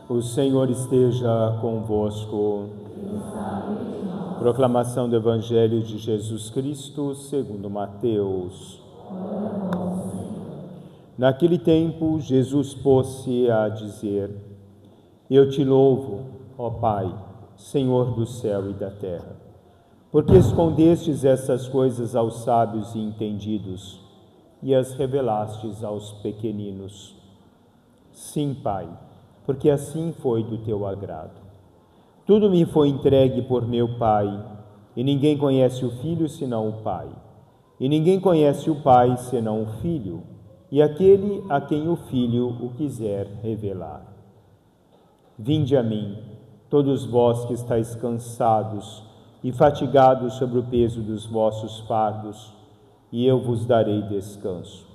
O Senhor esteja convosco. Proclamação do Evangelho de Jesus Cristo segundo Mateus. Naquele tempo, Jesus pôs-se a dizer: Eu te louvo, ó Pai, Senhor do céu e da terra, porque escondestes essas coisas aos sábios e entendidos e as revelastes aos pequeninos. Sim, Pai, porque assim foi do teu agrado. Tudo me foi entregue por meu Pai, e ninguém conhece o Filho senão o Pai, e ninguém conhece o Pai senão o Filho, e aquele a quem o Filho o quiser revelar. Vinde a mim, todos vós que estáis cansados e fatigados sobre o peso dos vossos fardos, e eu vos darei descanso.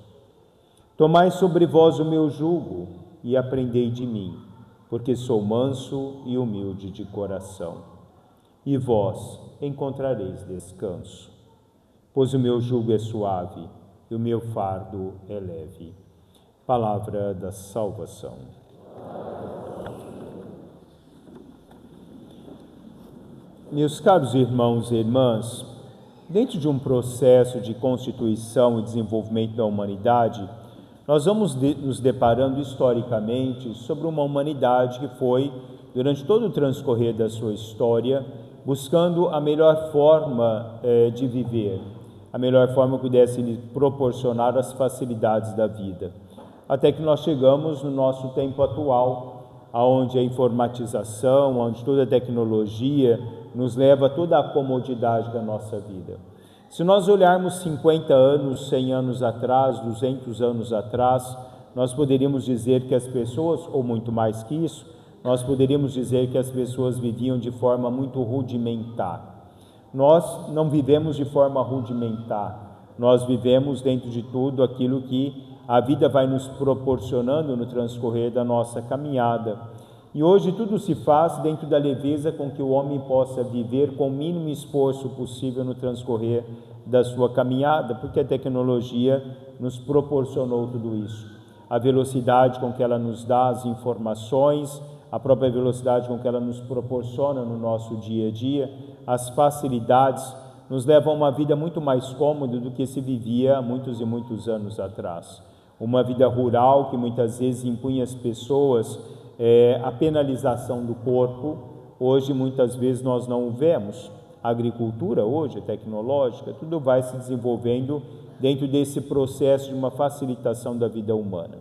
Tomai sobre vós o meu jugo e aprendei de mim, porque sou manso e humilde de coração, e vós encontrareis descanso. Pois o meu jugo é suave e o meu fardo é leve. Palavra da salvação. Meus caros irmãos e irmãs, dentro de um processo de constituição e desenvolvimento da humanidade, nós vamos nos deparando historicamente sobre uma humanidade que foi, durante todo o transcorrer da sua história, buscando a melhor forma de viver, a melhor forma que pudesse lhe proporcionar as facilidades da vida. Até que nós chegamos no nosso tempo atual, onde a informatização, onde toda a tecnologia nos leva a toda a comodidade da nossa vida. Se nós olharmos 50 anos, 100 anos atrás, 200 anos atrás, nós poderíamos dizer que as pessoas, ou muito mais que isso, nós poderíamos dizer que as pessoas viviam de forma muito rudimentar. Nós não vivemos de forma rudimentar, nós vivemos dentro de tudo aquilo que a vida vai nos proporcionando no transcorrer da nossa caminhada. E hoje tudo se faz dentro da leveza com que o homem possa viver com o mínimo esforço possível no transcorrer da sua caminhada, porque a tecnologia nos proporcionou tudo isso. A velocidade com que ela nos dá as informações, a própria velocidade com que ela nos proporciona no nosso dia a dia, as facilidades nos levam a uma vida muito mais cômoda do que se vivia há muitos e muitos anos atrás. Uma vida rural que muitas vezes impunha às pessoas a penalização do corpo. Hoje muitas vezes nós não o vemos. A agricultura hoje, tecnológica, tudo vai se desenvolvendo dentro desse processo de uma facilitação da vida humana.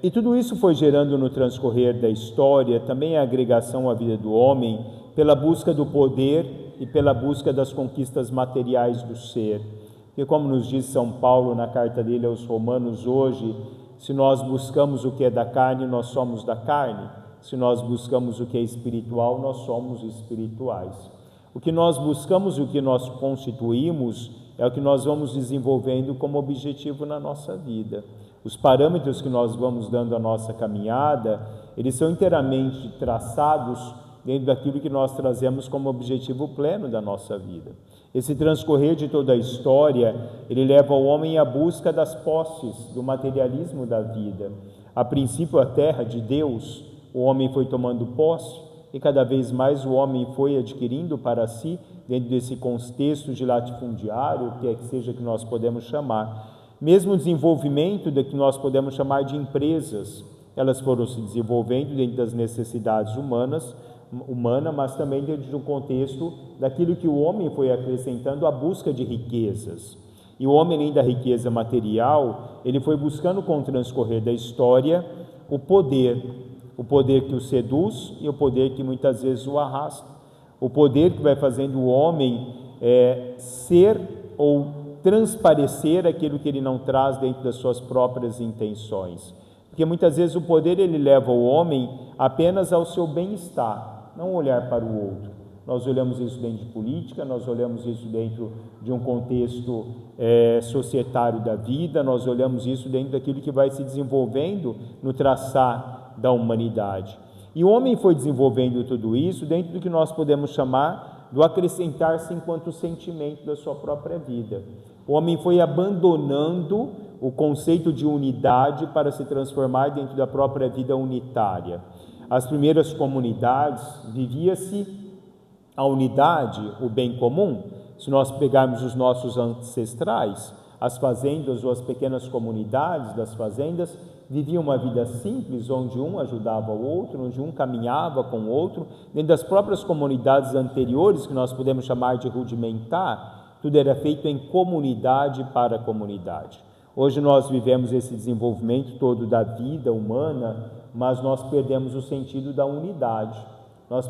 E tudo isso foi gerando no transcorrer da história também a agregação à vida do homem pela busca do poder e pela busca das conquistas materiais do ser. E como nos diz São Paulo na carta dele aos Romanos hoje, se nós buscamos o que é da carne, nós somos da carne. Se nós buscamos o que é espiritual, nós somos espirituais. O que nós buscamos e o que nós constituímos é o que nós vamos desenvolvendo como objetivo na nossa vida. Os parâmetros que nós vamos dando à nossa caminhada, eles são inteiramente traçados dentro daquilo que nós trazemos como objetivo pleno da nossa vida. Esse transcorrer de toda a história, ele leva o homem à busca das posses, do materialismo da vida. A princípio, a terra de Deus, o homem foi tomando posse e cada vez mais o homem foi adquirindo para si, dentro desse contexto de latifundiário, o que é que seja que nós podemos chamar. Mesmo o desenvolvimento do que nós podemos chamar de empresas, elas foram se desenvolvendo dentro das necessidades humana, mas também dentro de um contexto daquilo que o homem foi acrescentando à busca de riquezas. E o homem, além da riqueza material, ele foi buscando com o transcorrer da história o poder que o seduz e o poder que muitas vezes o arrasta, o poder que vai fazendo o homem ser ou transparecer aquilo que ele não traz dentro das suas próprias intenções. Porque muitas vezes o poder ele leva o homem apenas ao seu bem-estar, não olhar para o outro. Nós olhamos isso dentro de política, nós olhamos isso dentro de um contexto societário da vida, nós olhamos isso dentro daquilo que vai se desenvolvendo no traçar da humanidade. E o homem foi desenvolvendo tudo isso dentro do que nós podemos chamar do acrescentar-se enquanto sentimento da sua própria vida. O homem foi abandonando o conceito de unidade para se transformar dentro da própria vida unitária. As primeiras comunidades vivia-se a unidade, o bem comum. Se nós pegarmos os nossos ancestrais, as fazendas ou as pequenas comunidades das fazendas viviam uma vida simples, onde um ajudava o outro, onde um caminhava com o outro. Dentro das próprias comunidades anteriores, que nós podemos chamar de rudimentar, tudo era feito em comunidade para comunidade. Hoje nós vivemos esse desenvolvimento todo da vida humana, mas nós perdemos o sentido da unidade. Nós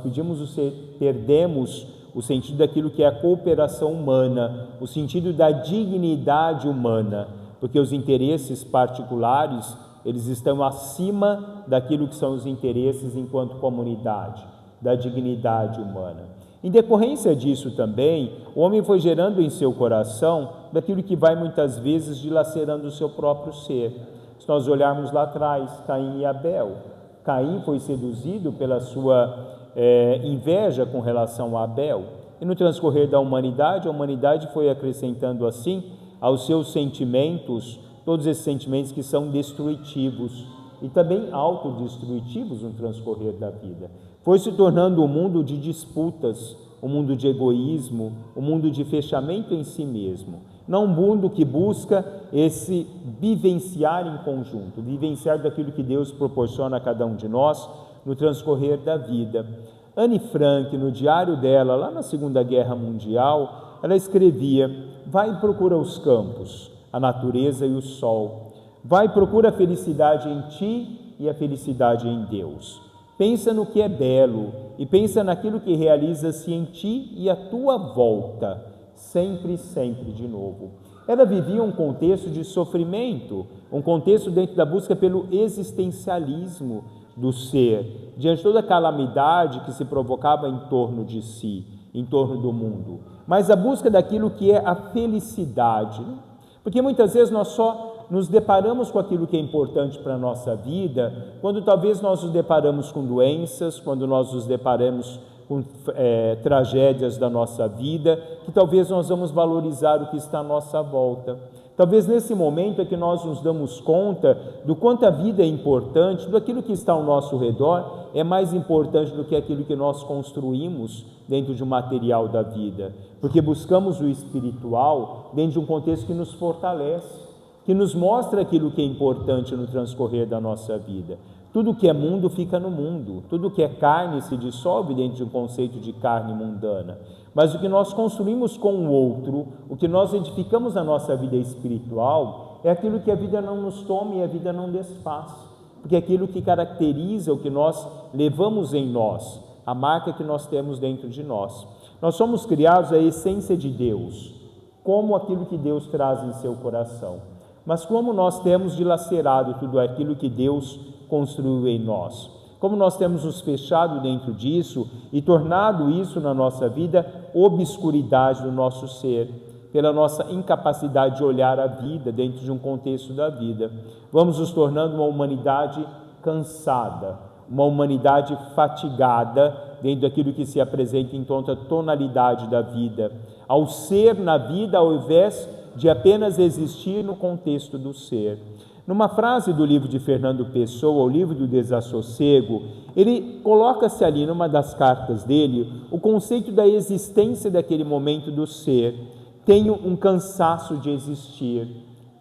perdemos o sentido daquilo que é a cooperação humana, o sentido da dignidade humana, porque os interesses particulares, eles estão acima daquilo que são os interesses enquanto comunidade, da dignidade humana. Em decorrência disso também, o homem foi gerando em seu coração daquilo que vai muitas vezes dilacerando o seu próprio ser. Se nós olharmos lá atrás, Caim e Abel, Caim foi seduzido pela sua inveja com relação a Abel, e no transcorrer da humanidade, a humanidade foi acrescentando assim aos seus sentimentos, todos esses sentimentos que são destrutivos e também autodestrutivos no transcorrer da vida. Foi se tornando um mundo de disputas, um mundo de egoísmo, um mundo de fechamento em si mesmo. Não um mundo que busca esse vivenciar em conjunto, vivenciar daquilo que Deus proporciona a cada um de nós no transcorrer da vida. Anne Frank, no diário dela, lá na Segunda Guerra Mundial, ela escrevia: vai e procura os campos, a natureza e o sol. Vai e procura a felicidade em ti e a felicidade em Deus. Pensa no que é belo e pensa naquilo que realiza-se em ti e à tua volta, sempre, sempre de novo. Ela vivia um contexto de sofrimento, um contexto dentro da busca pelo existencialismo do ser, diante de toda a calamidade que se provocava em torno de si, em torno do mundo. Mas a busca daquilo que é a felicidade, né? Porque muitas vezes nós só nos deparamos com aquilo que é importante para a nossa vida, quando talvez nós nos deparamos com doenças, quando nós nos deparamos com tragédias da nossa vida, que talvez nós vamos valorizar o que está à nossa volta. Talvez nesse momento é que nós nos damos conta do quanto a vida é importante, do aquilo que está ao nosso redor é mais importante do que aquilo que nós construímos dentro de um material da vida, porque buscamos o espiritual dentro de um contexto que nos fortalece, que nos mostra aquilo que é importante no transcorrer da nossa vida. Tudo que é mundo fica no mundo, tudo que é carne se dissolve dentro de um conceito de carne mundana. Mas o que nós construímos com o outro, o que nós edificamos na nossa vida espiritual, é aquilo que a vida não nos toma e a vida não desfaz, porque é aquilo que caracteriza o que nós levamos em nós, a marca que nós temos dentro de nós. Nós somos criados à essência de Deus, como aquilo que Deus traz em seu coração. Mas como nós temos dilacerado tudo aquilo que Deus construiu em nós, como nós temos nos fechado dentro disso e tornado isso na nossa vida obscuridade do nosso ser, pela nossa incapacidade de olhar a vida dentro de um contexto da vida. Vamos nos tornando uma humanidade cansada, uma humanidade fatigada dentro daquilo que se apresenta em toda tonalidade da vida, ao ser na vida ao invés de apenas existir no contexto do ser. Numa frase do livro de Fernando Pessoa, o livro do Desassossego, ele coloca-se ali numa das cartas dele o conceito da existência daquele momento do ser. Tenho um cansaço de existir,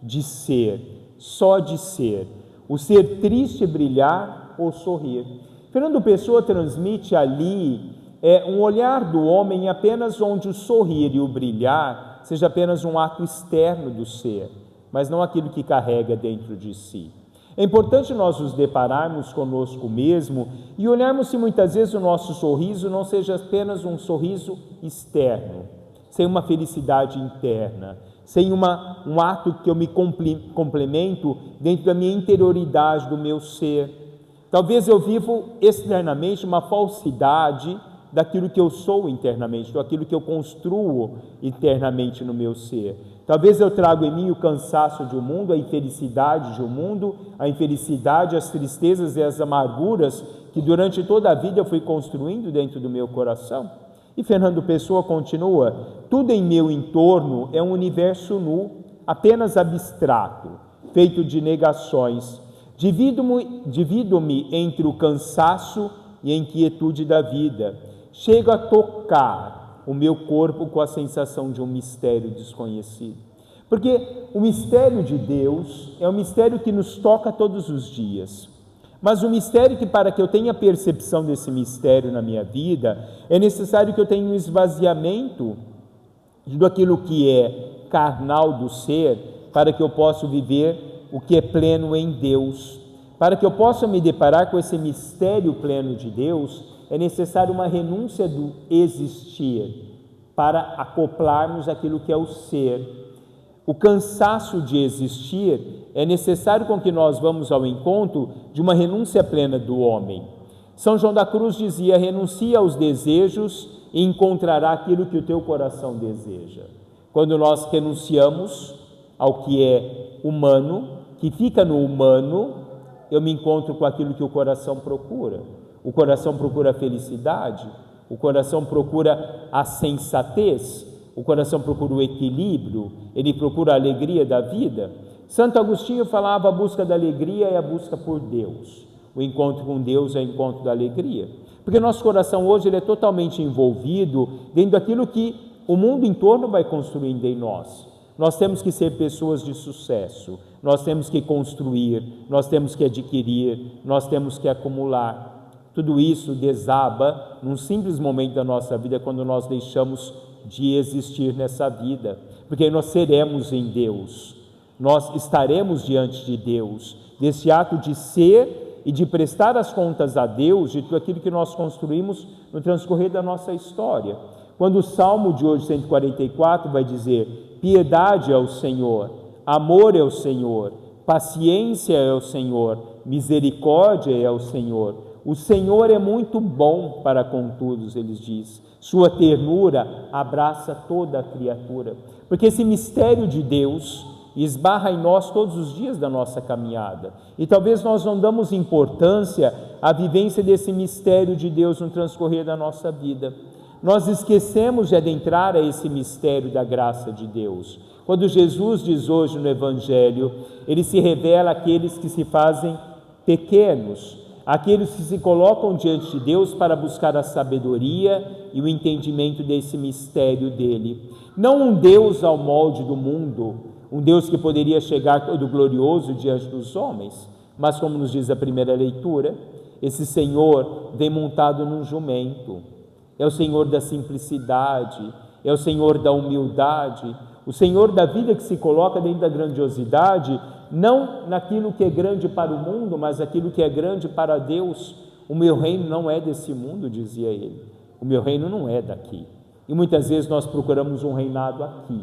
de ser, só de ser. O ser triste brilhar ou sorrir. Fernando Pessoa transmite ali um olhar do homem apenas onde o sorrir e o brilhar seja apenas um ato externo do ser, mas não aquilo que carrega dentro de si. É importante nós nos depararmos conosco mesmo e olharmos se muitas vezes o nosso sorriso não seja apenas um sorriso externo, sem uma felicidade interna, sem um ato que eu me complemento dentro da minha interioridade, do meu ser. Talvez eu vivo externamente uma falsidade daquilo que eu sou internamente, daquilo que eu construo internamente no meu ser. Talvez eu trago em mim o cansaço de um mundo, a infelicidade de um mundo, a infelicidade, as tristezas e as amarguras que durante toda a vida eu fui construindo dentro do meu coração. E Fernando Pessoa continua: tudo em meu entorno é um universo nu, apenas abstrato. feito de negações. Divido-me entre o cansaço e a inquietude da vida. Chego a tocar o meu corpo com a sensação de um mistério desconhecido. Porque o mistério de Deus é um mistério que nos toca todos os dias. Mas o mistério que, para que eu tenha percepção desse mistério na minha vida, é necessário que eu tenha um esvaziamento daquilo que é carnal do ser, para que eu possa viver o que é pleno em Deus. Para que eu possa me deparar com esse mistério pleno de Deus, é necessário uma renúncia do existir, para acoplarmos aquilo que é o ser. O cansaço de existir é necessário com que nós vamos ao encontro de uma renúncia plena do homem. São João da Cruz dizia: renuncia aos desejos e encontrará aquilo que o teu coração deseja. Quando nós renunciamos ao que é humano, que fica no humano, eu me encontro com aquilo que o coração procura. O coração procura a felicidade, o coração procura a sensatez, o coração procura o equilíbrio, ele procura a alegria da vida. Santo Agostinho falava: a busca da alegria é a busca por Deus. O encontro com Deus é o encontro da alegria. Porque nosso coração hoje ele é totalmente envolvido dentro daquilo que o mundo em torno vai construindo em nós. Nós temos que ser pessoas de sucesso, nós temos que construir, nós temos que adquirir, nós temos que acumular. Tudo isso desaba num simples momento da nossa vida, quando nós deixamos de existir nessa vida, porque nós seremos em Deus, nós estaremos diante de Deus, desse ato de ser e de prestar as contas a Deus de tudo aquilo que nós construímos no transcorrer da nossa história. Quando o Salmo de hoje, 144, vai dizer: piedade é o Senhor, amor é o Senhor, paciência é o Senhor, misericórdia é o Senhor. O Senhor é muito bom para com todos, eles dizem. Sua ternura abraça toda a criatura. Porque esse mistério de Deus esbarra em nós todos os dias da nossa caminhada. E talvez nós não damos importância à vivência desse mistério de Deus no transcorrer da nossa vida. Nós esquecemos de adentrar a esse mistério da graça de Deus. Quando Jesus diz hoje no Evangelho, ele se revela àqueles que se fazem pequenos, aqueles que se colocam diante de Deus para buscar a sabedoria e o entendimento desse mistério dele. Não um Deus ao molde do mundo, um Deus que poderia chegar todo glorioso diante dos homens, mas, como nos diz a primeira leitura, esse Senhor vem montado num jumento. É o Senhor da simplicidade, é o Senhor da humildade, o Senhor da vida que se coloca dentro da grandiosidade, não naquilo que é grande para o mundo, mas aquilo que é grande para Deus. O meu reino não é desse mundo, dizia ele. O meu reino não é daqui. E muitas vezes nós procuramos um reinado aqui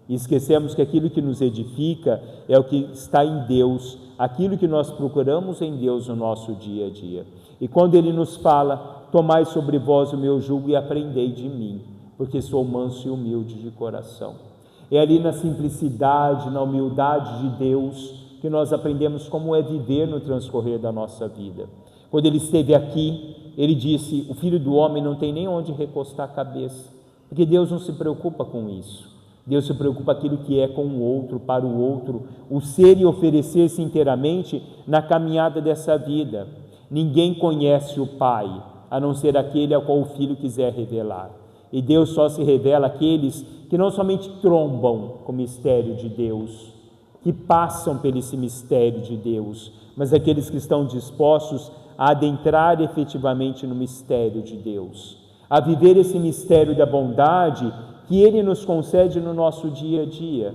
e esquecemos que aquilo que nos edifica é o que está em Deus, aquilo que nós procuramos em Deus no nosso dia a dia. E quando ele nos fala: tomai sobre vós o meu jugo e aprendei de mim, porque sou manso e humilde de coração. É ali na simplicidade, na humildade de Deus, que nós aprendemos como é viver no transcorrer da nossa vida. Quando ele esteve aqui, ele disse: o Filho do Homem não tem nem onde recostar a cabeça, porque Deus não se preocupa com isso. Deus se preocupa aquilo que é com o outro, para o outro, o ser e oferecer-se inteiramente na caminhada dessa vida. Ninguém conhece o Pai, a não ser aquele ao qual o Filho quiser revelar. E Deus só se revela àqueles que não somente trombam com o mistério de Deus, que passam por esse mistério de Deus, mas aqueles que estão dispostos a adentrar efetivamente no mistério de Deus, a viver esse mistério da bondade que Ele nos concede no nosso dia a dia.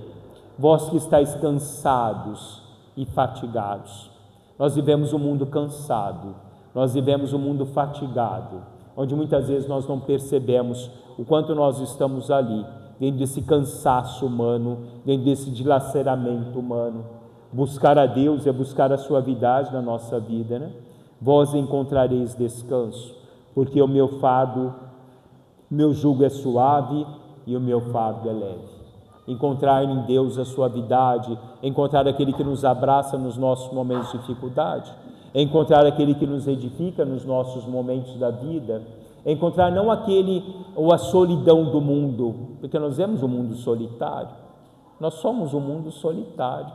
Vós que estáis cansados e fatigados. Nós vivemos um mundo cansado, nós vivemos um mundo fatigado, onde muitas vezes nós não percebemos o quanto nós estamos ali, dentro desse cansaço humano, dentro desse dilaceramento humano. Buscar a Deus é buscar a suavidade na nossa vida, né? Vós encontrareis descanso, porque o meu fardo, meu jugo é suave e o meu fardo é leve. Encontrar em Deus a suavidade, encontrar aquele que nos abraça nos nossos momentos de dificuldade, encontrar aquele que nos edifica nos nossos momentos da vida, encontrar não aquele ou a solidão do mundo, porque nós vemos um mundo solitário, nós somos um mundo solitário,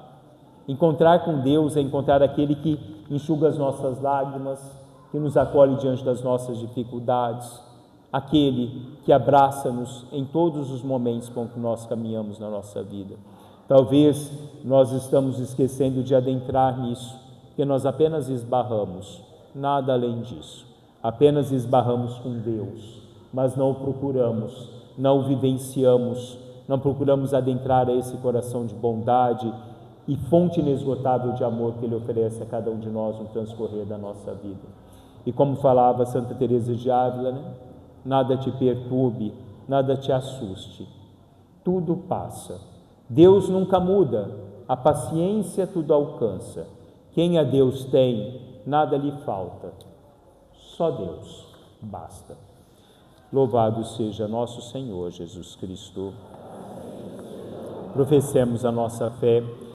Encontrar com Deus é encontrar aquele que enxuga as nossas lágrimas, que nos acolhe diante das nossas dificuldades, aquele que abraça-nos em todos os momentos com que nós caminhamos na nossa vida. Talvez nós estamos esquecendo de adentrar nisso, porque nós apenas esbarramos, nada além disso. Apenas esbarramos com Deus, mas não o procuramos, não o vivenciamos, não procuramos adentrar a esse coração de bondade e fonte inesgotável de amor que Ele oferece a cada um de nós no transcorrer da nossa vida. E como falava Santa Teresa de Ávila, né? Nada te perturbe, nada te assuste, tudo passa. Deus nunca muda, a paciência tudo alcança. Quem a Deus tem, nada lhe falta, só Deus basta. Louvado seja nosso Senhor Jesus Cristo. Professemos a nossa fé